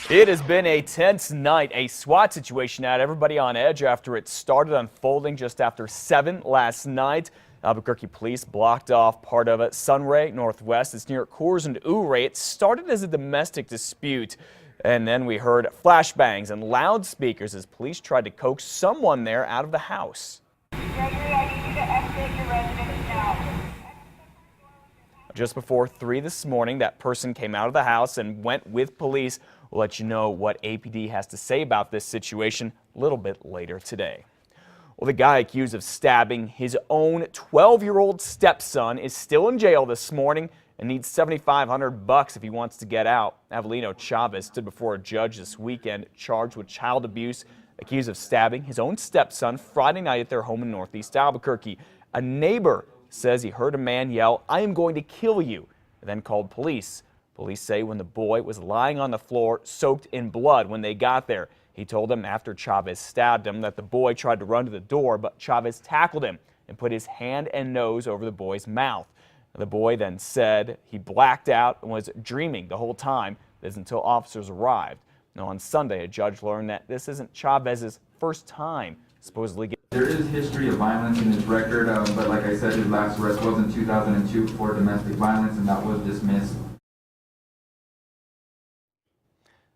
It has been a tense night. A SWAT situation had everybody on edge after it started unfolding just after 7 last night. Albuquerque police blocked off part of Sunray Northwest. It's near Coors and Ouray. It started as a domestic dispute, and then we heard flashbangs and loudspeakers as police tried to coax someone there out of the house. Gregory, I need you to exit your residence now. Just before 3 this morning, that person came out of the house and went with police. We'll let you know what APD has to say about this situation a little bit later today. Well, the guy accused of stabbing his own 12-year-old stepson is still in jail this morning and needs $7,500 if he wants to get out. Avelino Chavez stood before a judge this weekend charged with child abuse, accused of stabbing his own stepson Friday night at their home in Northeast Albuquerque. A neighbor says he heard a man yell, "I am going to kill you," and then called police. Police say when the boy was lying on the floor, soaked in blood when they got there. He told them after Chavez stabbed him that the boy tried to run to the door, but Chavez tackled him and put his hand and nose over the boy's mouth. The boy then said he blacked out and was dreaming the whole time. This until officers arrived. Now on Sunday, a judge learned that this isn't Chavez's first time supposedly. There is history of violence in his record, but like I said, his last arrest was in 2002 for domestic violence, and that was dismissed.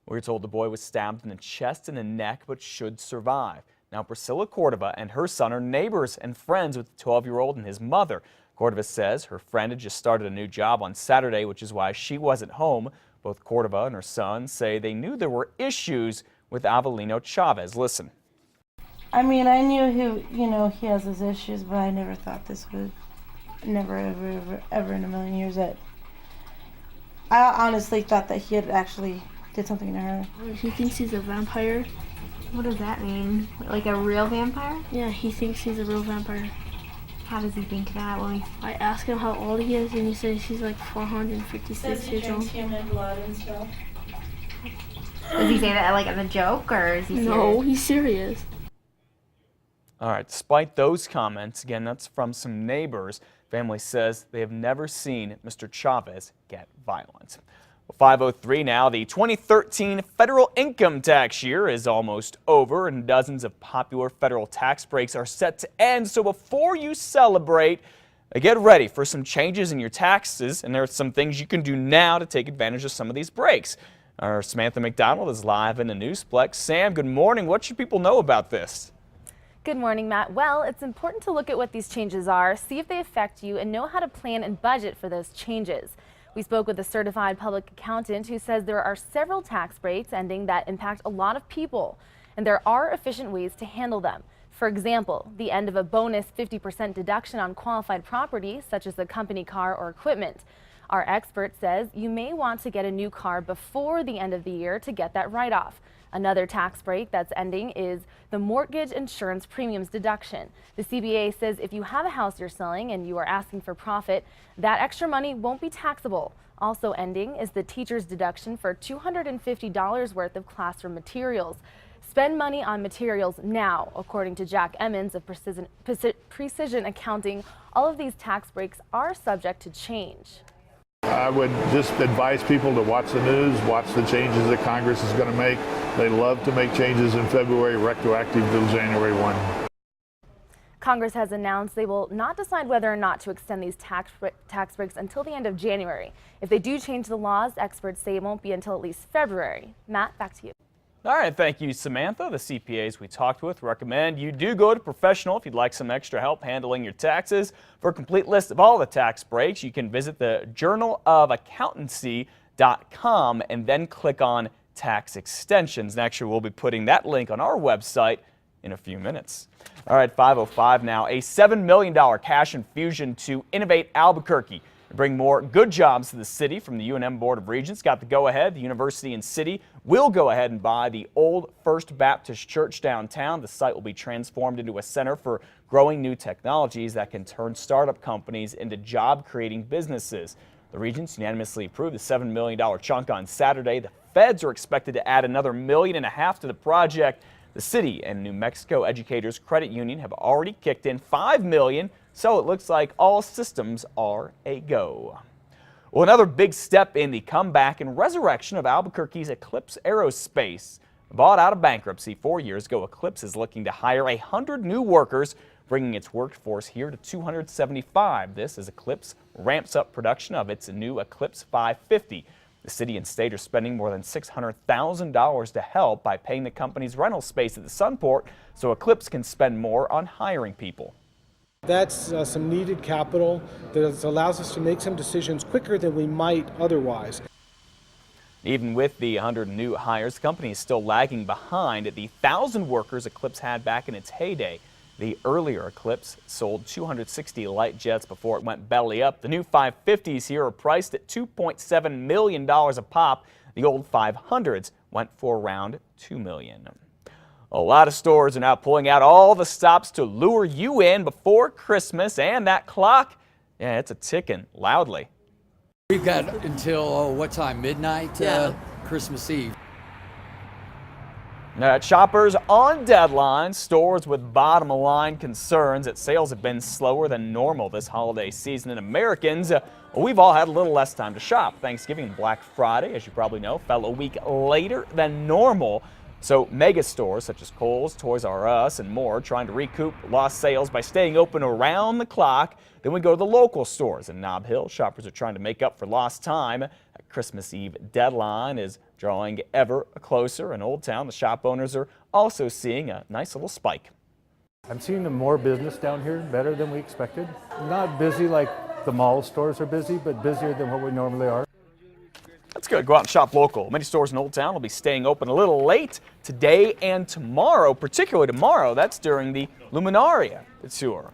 We were told the boy was stabbed in the chest and the neck, but should survive. Now, Priscilla Cordova and her son are neighbors and friends with the 12-year-old and his mother. Cordova says her friend had just started a new job on Saturday, which is why she wasn't home. Both Cordova and her son say they knew there were issues with Avelino Chavez. Listen. I mean, I knew he has his issues, but I never thought this would, never, ever in a million years that, I honestly thought that he had actually did something to her. He thinks he's a vampire. What does that mean? Like a real vampire? Yeah, he thinks he's a real vampire. How does he think that? I asked him how old he is, and he says he's like 456 years old. Human blood and stuff. Does he say that like as a joke, or is he serious? No, he's serious. All right, despite those comments, again, that's from some neighbors. Family says they have never seen Mr. Chavez get violent. Well, 5:03 now. The 2013 federal income tax year is almost over, and dozens of popular federal tax breaks are set to end. So before you celebrate, get ready for some changes in your taxes, and there are some things you can do now to take advantage of some of these breaks. Our Samantha McDonald is live in the Newsplex. Sam, good morning. What should people know about this? Good morning, Matt. Well, it's important to look at what these changes are, see if they affect you, and know how to plan and budget for those changes. We spoke with a certified public accountant who says there are several tax breaks ending that impact a lot of people, and there are efficient ways to handle them. For example, the end of a bonus 50% deduction on qualified property, such as a company car or equipment. Our expert says you may want to get a new car before the end of the year to get that write-off. Another tax break that's ending is the mortgage insurance premiums deduction. The CBA says if you have a house you're selling and you are asking for profit, that extra money won't be taxable. Also ending is the teacher's deduction for $250 worth of classroom materials. Spend money on materials now, according to Jack Emmons of Precision Accounting. All of these tax breaks are subject to change. I would just advise people to watch the news, watch the changes that Congress is going to make. They love to make changes in February, retroactive till January 1. Congress has announced they will not decide whether or not to extend these tax breaks until the end of January. If they do change the laws, experts say it won't be until at least February. Matt, back to you. All right, thank you, Samantha. The CPAs we talked with recommend you do go to professional if you'd like some extra help handling your taxes. For a complete list of all the tax breaks, you can visit the journalofaccountancy.com and then click on tax extensions. And actually, we'll be putting that link on our website in a few minutes. All right, 5:05 now. A $7 million cash infusion to Innovate Albuquerque. Bring more good jobs to the city from the UNM Board of Regents. Got the go-ahead. The university and city will go ahead and buy the old First Baptist Church downtown. The site will be transformed into a center for growing new technologies that can turn startup companies into job-creating businesses. The Regents unanimously approved the $7 million chunk on Saturday. The feds are expected to add another $1.5 million to the project. The city and New Mexico Educators Credit Union have already kicked in $5 million. So it looks like all systems are a go. Well, another big step in the comeback and resurrection of Albuquerque's Eclipse Aerospace. Bought out of bankruptcy 4 years ago, Eclipse is looking to hire 100 new workers, bringing its workforce here to 275. This as Eclipse ramps up production of its new Eclipse 550. The city and state are spending more than $600,000 to help by paying the company's rental space at the Sunport so Eclipse can spend more on hiring people. That's some needed capital that allows us to make some decisions quicker than we might otherwise. Even with the 100 new hires, the company is still lagging behind at the 1,000 workers Eclipse had back in its heyday. The earlier Eclipse sold 260 light jets before it went belly up. The new 550s here are priced at $2.7 million a pop. The old 500s went for around $2 million. A lot of stores are now pulling out all the stops to lure you in before Christmas, and that clock, yeah, it's a ticking loudly. We've got until, what time, midnight? Christmas Eve. Now, shoppers on deadline, stores with bottom line concerns that sales have been slower than normal this holiday season, and Americans, we've all had a little less time to shop. Thanksgiving and Black Friday, as you probably know, fell a week later than normal. So mega stores such as Kohl's, Toys R Us, and more trying to recoup lost sales by staying open around the clock. Then we go to the local stores in Nob Hill. Shoppers are trying to make up for lost time. That Christmas Eve deadline is drawing ever closer. In Old Town, the shop owners are also seeing a nice little spike. I'm seeing more business down here, better than we expected. Not busy like the mall stores are busy, but busier than what we normally are. That's good. Go out and shop local. Many stores in Old Town will be staying open a little late today and tomorrow, particularly tomorrow. That's during the Luminaria tour.